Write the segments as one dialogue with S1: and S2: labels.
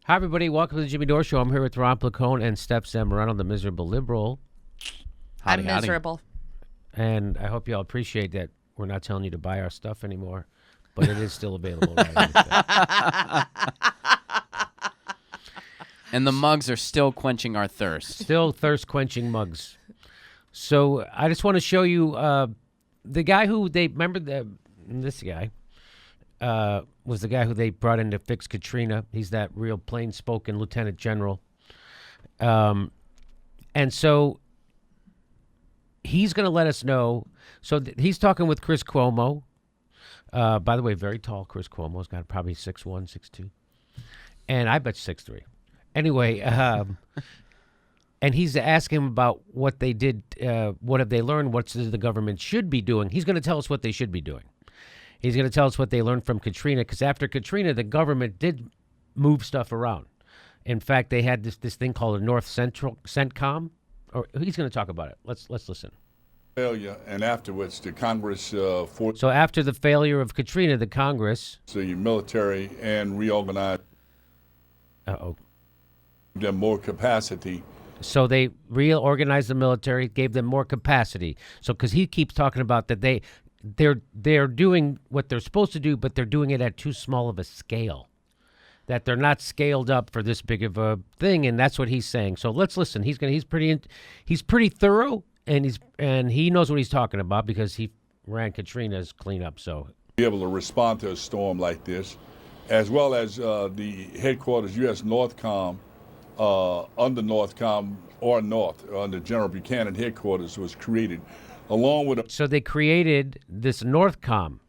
S1: Hi, everybody. Welcome to the Jimmy Dore Show. I'm here with Ron Placone and Steph Zamorano, the miserable liberal.
S2: I'm miserable.
S1: And I hope you all appreciate that we're not telling you to buy our stuff anymore, but it is still available. Right.
S3: And the mugs are still quenching our thirst.
S1: Still thirst-quenching mugs. So I just want to show you the guy who they remember. This guy was the guy who they brought in to fix Katrina. He's that real plain-spoken lieutenant general. And so he's going to let us know. So he's talking with Chris Cuomo. By the way, very tall Chris Cuomo's got probably 6'1", 6'2". And I bet 6'3". Anyway, and he's asking him about what they did, what have they learned, what the government should be doing. He's going to tell us what they should be doing. He's going to tell us what they learned from Katrina, because after Katrina, the government did move stuff around. In fact, they had this thing called a North Central CENTCOM. Or he's going to talk about it. Let's listen.
S4: Failure, and afterwards, the Congress
S1: So after the failure of Katrina, the Congress,
S4: the military and reorganized them more capacity.
S1: So they reorganized the military, gave them more capacity. So because he keeps talking about that they're doing what they're supposed to do, but they're doing it at too small of a scale. That they're not scaled up for this big of a thing, and that's what he's saying. So let's listen. He's pretty thorough, and he knows what he's talking about because he ran Katrina's cleanup. So
S4: Be able to respond to a storm like this, as well as the headquarters, U.S. Northcom, under Northcom or North, under General Buchanan headquarters was created, along with.
S1: So they created this Northcom.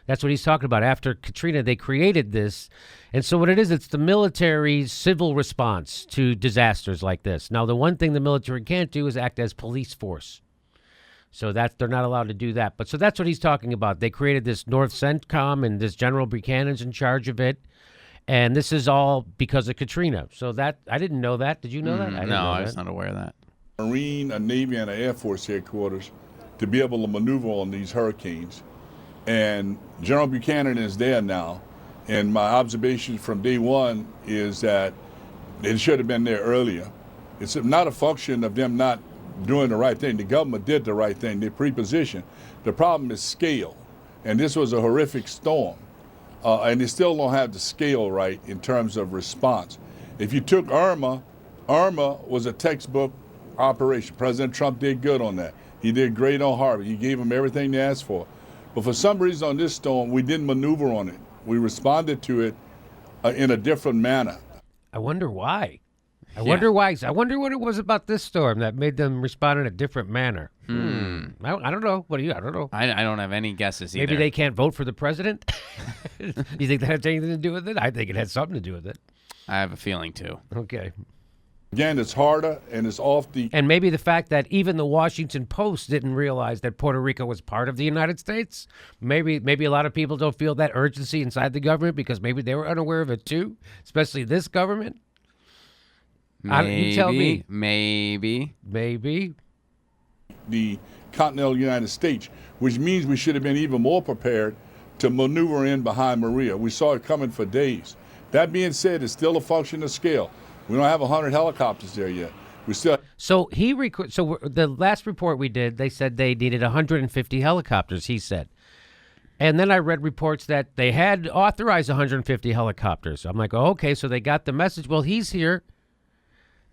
S1: That's what he's talking about. After Katrina, they created this. And so what it is, it's the military civil response to disasters like this. Now, the one thing the military can't do is act as police force. So they're not allowed to do that. But so that's what he's talking about. They created this North CENTCOM, and this General Buchanan's in charge of it. And this is all because of Katrina. So that, I didn't know that. Did you know that?
S3: I was not aware of that.
S4: Marine, a Navy, and an Air Force headquarters to be able to maneuver on these hurricanes. And General Buchanan is there now. And my observation from day one is that it should have been there earlier. It's not a function of them not doing the right thing. The government did the right thing. They pre-positioned. The problem is scale. And this was a horrific storm. And they still don't have the scale right in terms of response. If you took Irma was a textbook operation. President Trump did good on that. He did great on Harvey. He gave them everything they asked for. But for some reason on this storm, we didn't maneuver on it. We responded to it in a different manner.
S1: I wonder why. I wonder why. I wonder what it was about this storm that made them respond in a different manner. I don't know. What do you? I don't know.
S3: I don't have any guesses either.
S1: Maybe they can't vote for the president? You think that has anything to do with it? I think it had something to do with it.
S3: I have a feeling too.
S1: Okay.
S4: Again, it's harder and it's off the...
S1: And maybe the fact that even the Washington Post didn't realize that Puerto Rico was part of the United States. Maybe a lot of people don't feel that urgency inside the government because maybe they were unaware of it too, especially this government.
S3: Maybe,
S1: you tell me.
S3: Maybe.
S4: The continental United States, which means we should have been even more prepared to maneuver in behind Maria. We saw it coming for days. That being said, it's still a function of scale. We don't have 100 helicopters there yet. We still.
S1: So the last report we did, they said they needed 150 helicopters. He said, and then I read reports that they had authorized 150 helicopters. I'm like, oh, okay, so they got the message. Well, he's here,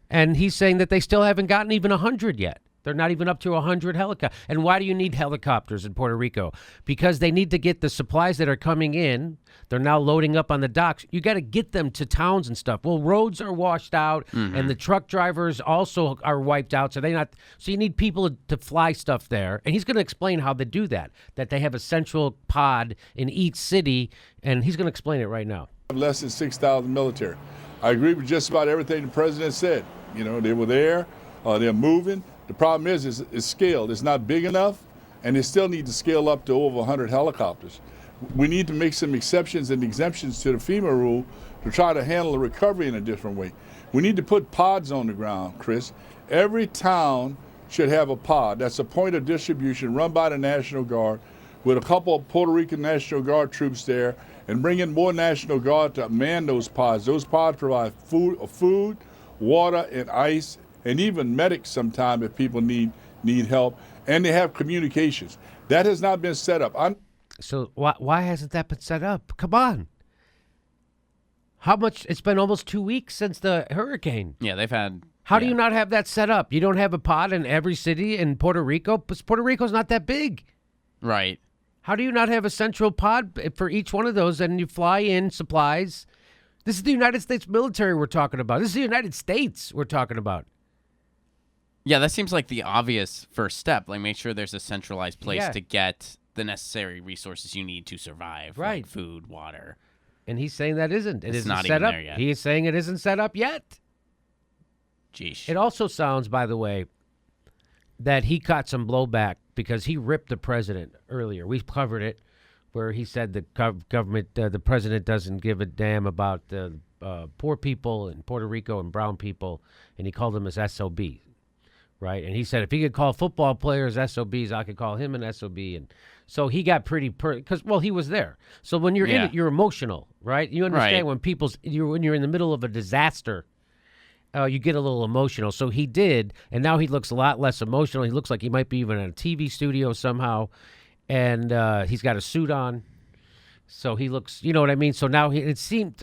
S1: and he's saying that they still haven't gotten even 100 yet. They're not even up to 100 helicopters. And why do you need helicopters in Puerto Rico? Because they need to get the supplies that are coming in. They're now loading up on the docks. You got to get them to towns and stuff. Well, roads are washed out, and the truck drivers also are wiped out. So you need people to fly stuff there. And he's going to explain how they do that. That they have a central pod in each city, and he's going to explain it right now.
S4: Less than 6,000 military. I agree with just about everything the president said. You know, they were there. They're moving. The problem is it's scaled. It's not big enough, and they still need to scale up to over 100 helicopters. We need to make some exceptions and exemptions to the FEMA rule to try to handle the recovery in a different way. We need to put pods on the ground, Chris. Every town should have a pod. That's a point of distribution run by the National Guard with a couple of Puerto Rican National Guard troops there and bring in more National Guard to man those pods. Those pods provide food, water, and ice, and even medics sometimes if people need help. And they have communications. That has not been set up.
S1: So why hasn't that been set up? Come on. How much? It's been almost 2 weeks since the hurricane.
S3: Yeah, they've had.
S1: How do you not have that set up? You don't have a pod in every city in Puerto Rico? Because Puerto Rico's not that big.
S3: Right.
S1: How do you not have a central pod for each one of those and you fly in supplies? This is the United States military we're talking about. This is the United States we're talking about.
S3: Yeah, that seems like the obvious first step. Like, make sure there's a centralized place
S1: Yeah.
S3: to get the necessary resources you need to survive.
S1: Right.
S3: Like food, water.
S1: And he's saying that isn't. It
S3: It's
S1: isn't
S3: not
S1: set
S3: even
S1: up.
S3: there yet.
S1: He is saying it isn't set up yet.
S3: Jeesh.
S1: It also sounds, by the way, that he caught some blowback because he ripped the president earlier. We covered it, where he said the government, the president doesn't give a damn about the poor people in Puerto Rico and brown people, and he called them as SOB, right? And he said if he could call football players SOBs, I could call him an SOB. And so he got pretty, because, well, he was there. So when you're in it, you're emotional, right? You understand when when you're in the middle of a disaster, you get a little emotional. So he did, and now he looks a lot less emotional. He looks like he might be even in a TV studio somehow, and he's got a suit on. So he looks, you know what I mean? So now it seemed,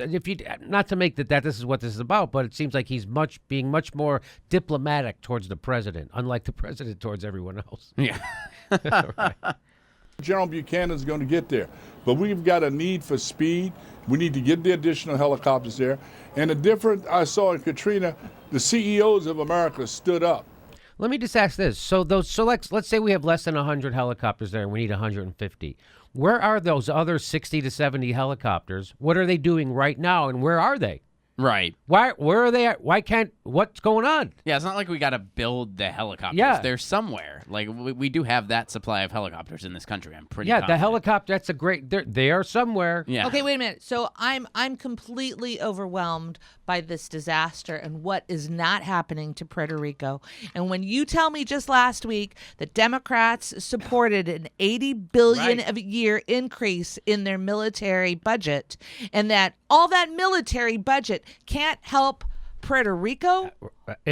S1: not to make that this is what this is about, but it seems like he's being much more diplomatic towards the president, unlike the president towards everyone else.
S3: Yeah.
S1: Right.
S4: General Buchanan's going to get there. But we've got a need for speed. We need to get the additional helicopters there. And the difference I saw in Katrina, the CEOs of America stood up.
S1: Let me just ask this. So let's say we have less than 100 helicopters there and we need 150. Where are those other 60 to 70 helicopters? What are they doing right now, and where are they?
S3: Right.
S1: Where are they at? What's going on?
S3: Yeah, it's not like we got to build the helicopters.
S1: Yeah.
S3: They're somewhere. Like, we do have that supply of helicopters in this country. I'm pretty
S1: Yeah,
S3: confident.
S1: the helicopter, that's a great, they are somewhere.
S3: Yeah.
S2: Okay, wait a minute. So I'm completely overwhelmed by this disaster and what is not happening to Puerto Rico. And when you tell me just last week that Democrats supported an $80 billion a year increase in their military budget, and that all that military budget can't help Puerto Rico,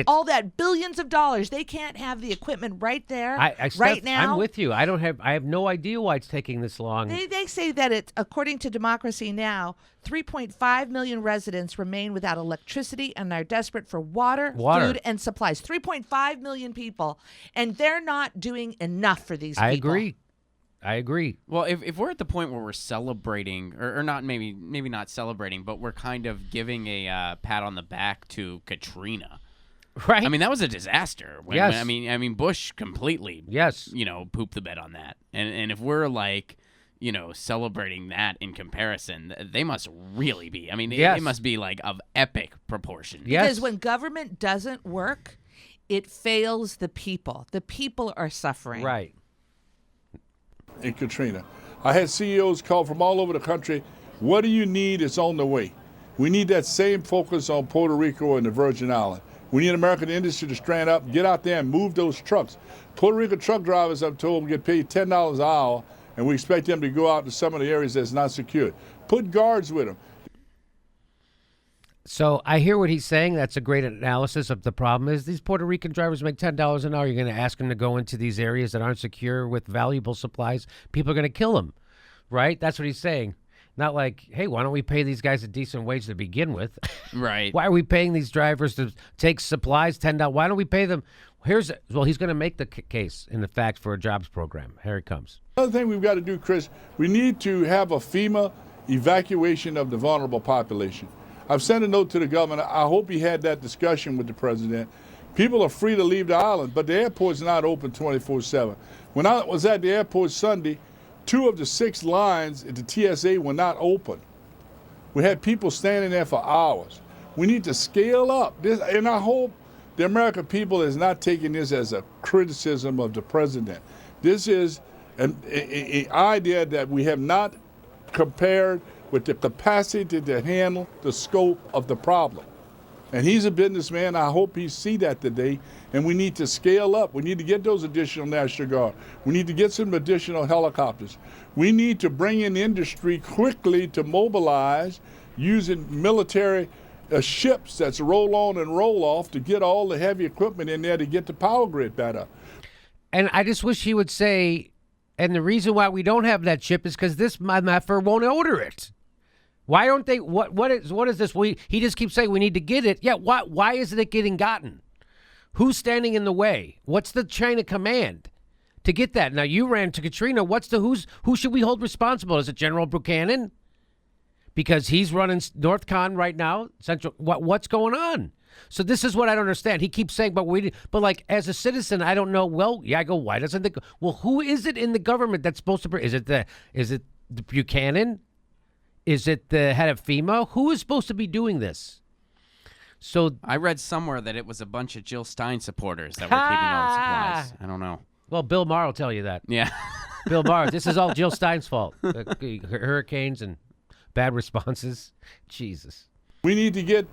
S2: all that billions of dollars, they can't have the equipment right there, right now.
S1: I'm with you. I have no idea why it's taking this long.
S2: They say that it's, according to Democracy Now!, 3.5 million residents remain without electricity and are desperate for water, food, and supplies. 3.5 million people, and they're not doing enough for these people.
S1: I agree.
S3: Well, if we're at the point where we're celebrating, or not, maybe not celebrating, but we're kind of giving a pat on the back to Katrina.
S1: Right.
S3: I mean, that was a disaster.
S1: Yes.
S3: I mean, Bush completely, pooped the bed on that. And if we're like, celebrating that in comparison, they must really be. I mean, it must be like of epic proportion.
S1: Yes.
S2: Because when government doesn't work, it fails the people. The people are suffering.
S1: Right.
S4: In Katrina, I had CEOs call from all over the country. What do you need? It's on the way. We need that same focus on Puerto Rico and the Virgin Islands. We need American industry to strand up, get out there and move those trucks. Puerto Rico truck drivers, I'm told, get paid $10 an hour, and we expect them to go out to some of the areas that's not secured. Put guards with them.
S1: So I hear what he's saying. That's a great analysis of the problem is these Puerto Rican drivers make $10 an hour. You're going to ask them to go into these areas that aren't secure with valuable supplies. People are going to kill them, right? That's what he's saying. Not like, hey, why don't we pay these guys a decent wage to begin with?
S3: Right.
S1: Why are we paying these drivers to take supplies, $10? Why don't we pay them? He's going to make the case in the facts for a jobs program. Here it comes.
S4: Another thing we've got to do, Chris, we need to have a FEMA evacuation of the vulnerable population. I've sent a note to the governor. I hope he had that discussion with the president. People are free to leave the island, but the airport's not open 24/7. When I was at the airport Sunday, 2 of the 6 lines at the TSA were not open. We had people standing there for hours. We need to scale up this, and I hope the American people is not taking this as a criticism of the president. This is an idea that we have not compared with the capacity to handle the scope of the problem. And he's a businessman. I hope he see that today. And we need to scale up. We need to get those additional National Guard. We need to get some additional helicopters. We need to bring in industry quickly to mobilize using military ships that's roll on and roll off to get all the heavy equipment in there to get the power grid better.
S1: And I just wish he would say, and the reason why we don't have that ship is because this MFR won't order it. Why don't they? What is this? He just keeps saying we need to get it. Yeah. Why isn't it getting gotten? Who's standing in the way? What's the chain of command to get that? Now you ran to Katrina. Who should we hold responsible? Is it General Buchanan? Because he's running NorthCon right now. Central. What's going on? So this is what I don't understand. He keeps saying, but like as a citizen, I don't know. Well, yeah, I go. Why doesn't the? Well, who is it in the government that's supposed to? Is it the Buchanan? Is it the head of FEMA? Who is supposed to be doing this? So
S3: I read somewhere that it was a bunch of Jill Stein supporters that were keeping all the supplies. I don't know.
S1: Well, Bill Maher will tell you that.
S3: Yeah.
S1: Bill Maher, this is all Jill Stein's fault. Hurricanes and bad responses. Jesus.
S4: We need to get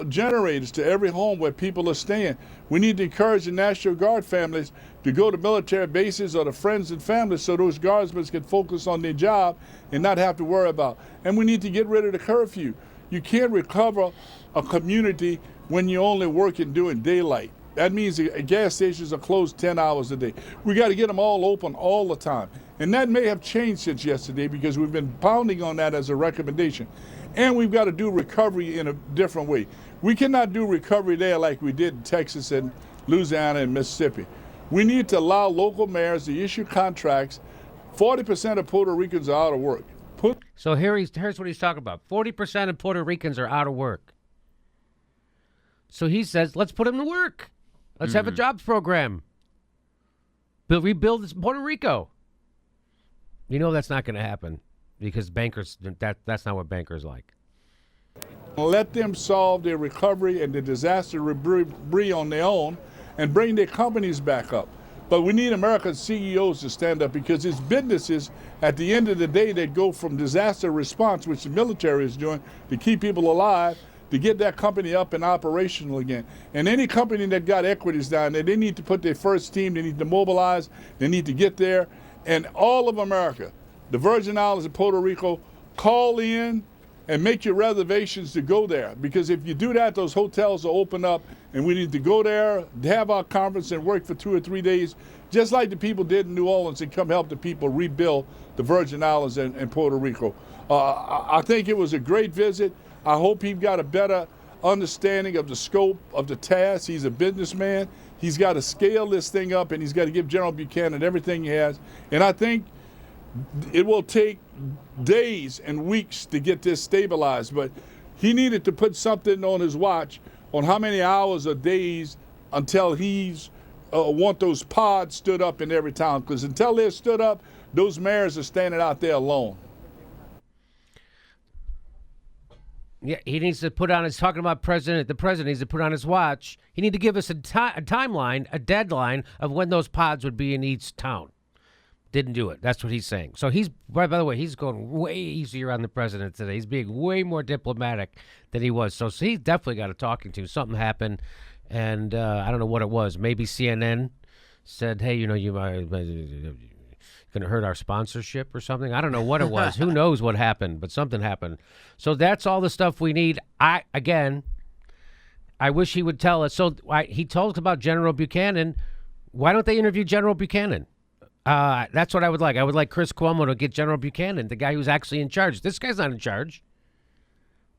S4: generators to every home where people are staying. We need to encourage the National Guard families to go to military bases or to friends and families so those guardsmen can focus on their job and not have to worry about. And we need to get rid of the curfew. You can't recover a community when you're only working during daylight. That means the gas stations are closed 10 hours a day. We got to get them all open all the time. And that may have changed since yesterday because we've been pounding on that as a recommendation. And we've got to do recovery in a different way. We cannot do recovery there like we did in Texas and Louisiana and Mississippi. We need to allow local mayors to issue contracts. 40% of Puerto Ricans are out of work.
S1: So here's what he's talking about. 40% of Puerto Ricans are out of work. So he says, let's put them to work. Let's have a jobs program. Rebuild Puerto Rico. You know that's not going to happen because bankers, that's not what bankers like.
S4: Let them solve their recovery and the disaster debris on their own and bring their companies back up. But we need American CEOs to stand up because it's businesses at the end of the day that go from disaster response, which the military is doing to keep people alive, to get that company up and operational again. And any company that got equities down there, they need to put their first team, they need to mobilize, they need to get there. And all of America, the Virgin Islands and Puerto Rico, call in and make your reservations to go there. Because if you do that, those hotels will open up and we need to go there, have our conference and work for 2 or 3 days, just like the people did in New Orleans, and come help the people rebuild the Virgin Islands and Puerto Rico. I think it was a great visit. I hope he got a better understanding of the scope of the task. He's a businessman. He's got to scale this thing up, and he's got to give General Buchanan everything he has. And I think it will take days and weeks to get this stabilized, but he needed to put something on his watch on how many hours or days until he's want those pods stood up in every town, because until they're stood up, those mayors are standing out there alone.
S1: Yeah, he needs to put on his, talking about the president needs to put on his watch. He needs to give us a timeline, a deadline of when those pods would be in each town. Didn't do it. That's what he's saying. So he's, by the way, he's going way easier on the president today. He's being way more diplomatic than he was. So he's definitely got a talking to. Something happened, and I don't know what it was. Maybe CNN said, hey, you might going to hurt our sponsorship or something. I don't know what it was. Who knows what happened, but something happened. So that's all the stuff we need. I wish he would tell us. So he told us about General Buchanan. Why don't they interview General Buchanan? That's what I would like. I would like Chris Cuomo to get General Buchanan, the guy who's actually in charge. This guy's not in charge.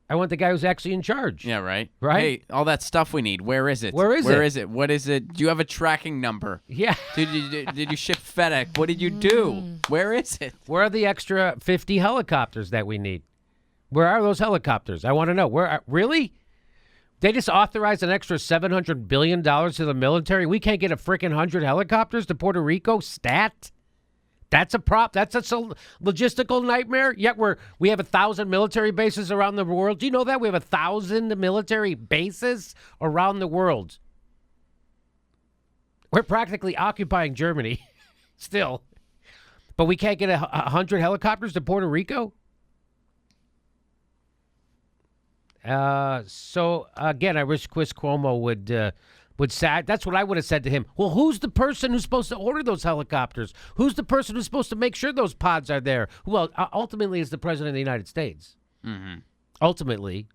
S1: I want the guy who's actually in charge.
S3: Yeah, right.
S1: Right?
S3: Hey, all that stuff we need. Where is it?
S1: Where is it?
S3: What is it? Do you have a tracking number?
S1: Yeah.
S3: Did you ship FedEx? What did you do? Where is it?
S1: Where are the extra 50 helicopters that we need? Where are those helicopters? I want to know. Really? They just authorized an extra $700 billion to the military. We can't get a freaking 100 helicopters to Puerto Rico? Stat? That's a prop. That's a logistical nightmare. Yet we have 1,000 military bases around the world. Do you know that? We have 1,000 military bases around the world. We're practically occupying Germany still. But we can't get 100 helicopters to Puerto Rico? So again, I wish Chris Cuomo would say. That's what I would have said to him. Well, who's the person who's supposed to order those helicopters? Who's the person who's supposed to make sure those pods are there? Well, ultimately, is the president of the United States.
S3: Mm-hmm.
S1: Ultimately.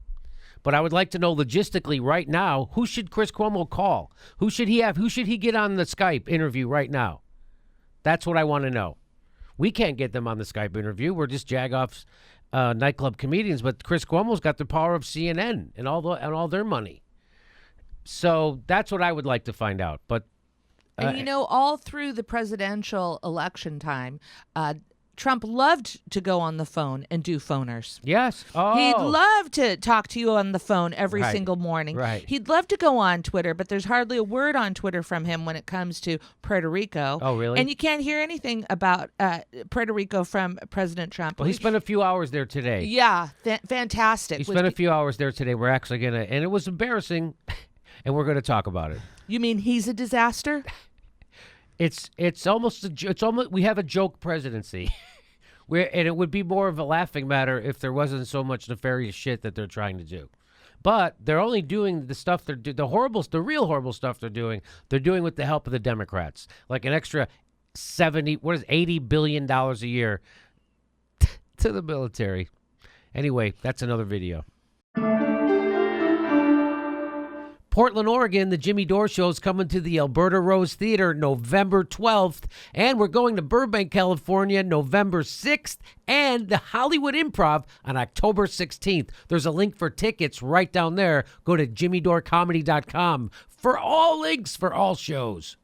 S1: But I would like to know logistically right now, who should Chris Cuomo call? Who should he have? Who should he get on the Skype interview right now? That's what I want to know. We can't get them on the Skype interview. We're just jagoffs, nightclub comedians. But Chris Cuomo's got the power of CNN and all their money. So that's what I would like to find out. But
S2: and all through the presidential election time, Trump loved to go on the phone and do phoners.
S1: Yes. Oh.
S2: He'd love to talk to you on the phone every single morning.
S1: Right.
S2: He'd love to go on Twitter, but there's hardly a word on Twitter from him when it comes to Puerto Rico.
S1: Oh, really?
S2: And you can't hear anything about Puerto Rico from President Trump.
S1: Well, he spent a few hours there today.
S2: Yeah, fantastic.
S1: He spent a few hours there today. We're actually going to, and it was embarrassing, and we're going to talk about it.
S2: You mean he's a disaster?
S1: It's almost we have a joke presidency. And it would be more of a laughing matter if there wasn't so much nefarious shit that they're trying to do. But they're only doing the stuff the real horrible stuff they're doing with the help of the Democrats. Like an extra $80 billion a year to the military. Anyway, that's another video. Portland, Oregon, the Jimmy Dore Show is coming to the Alberta Rose Theater November 12th. And we're going to Burbank, California, November 6th. And the Hollywood Improv on October 16th. There's a link for tickets right down there. Go to jimmydorecomedy.com for all links for all shows.